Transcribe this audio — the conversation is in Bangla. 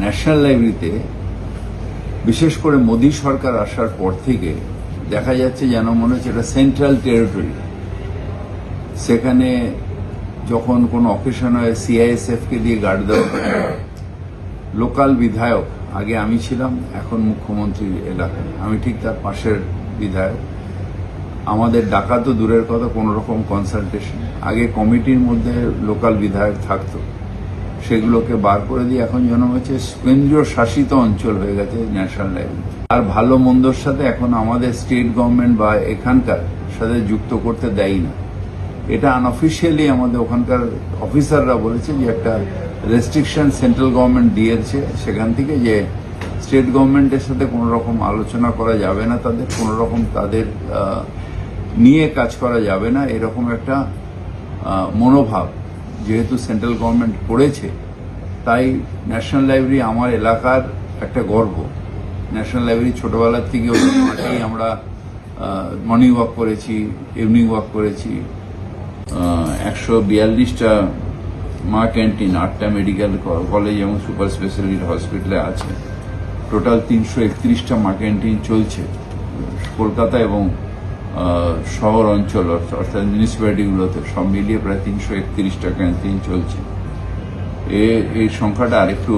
ন্যাশনাল লাইব্রেরিতে বিশেষ করে মোদী সরকার আসার পর থেকে দেখা যাচ্ছে যেন মনে হচ্ছে এটা সেন্ট্রাল টেরিটরি। সেখানে যখন কোনো অকেশন হয় সিআইএসএফ কে দিয়ে গার্ড দেওয়া হয়। লোকাল বিধায়ক, আগে আমি ছিলাম, এখন মুখ্যমন্ত্রীর এলাকায় আমি ঠিক তার পাশের বিধায়ক। আমাদের ডাকা তো দূরের কথা, কোনো রকম কনসালটেশন। আগে কমিটির মধ্যে লোকাল বিধায়ক থাকতো, সেগুলোকে বার করে দিয়ে এখন যেন হচ্ছে কেন্দ্রীয় শাসিত অঞ্চল হয়ে গেছে ন্যাশনাল লাইব্রেরি। আর ভালো মন্দর সাথে এখন আমাদের স্টেট গভর্নমেন্ট বা এখানকার সাথে যুক্ত করতে দেয় না। এটা আনঅফিসিয়ালি আমাদের ওখানকার অফিসাররা বলেছে যে একটা রেস্ট্রিকশন সেন্ট্রাল গভর্নমেন্ট দিয়েছে সেখান থেকে, যে স্টেট গভর্নমেন্টের সাথে কোনো রকম আলোচনা করা যাবে না, তাদের কোনো রকম তাদের নিয়ে কাজ করা যাবে না, এরকম একটা মনোভাব যেহেতু সেন্ট্রাল গভর্নমেন্ট করেছে। তাই ন্যাশনাল লাইব্রেরি আমার এলাকার একটা গর্ব। ন্যাশনাল লাইব্রেরি ছোটবেলার থেকে ওই মাঠেই আমরা মর্নিং ওয়াক করেছি, ইভিনিং ওয়াক করেছি। 142টা মা ক্যান্টিন, 8টা মেডিকেল কলেজ এবং সুপার স্পেশালিটি হসপিটালে আছে। টোটাল 331টা মা ক্যান্টিন চলছে কলকাতা এবং শহর অঞ্চল অর্থাৎ মিউনিসিপ্যালিটিগুলোতে, সব মিলিয়ে প্রায় 331টা ক্যান্টিন চলছে। এই সংখ্যাটা আরেকটু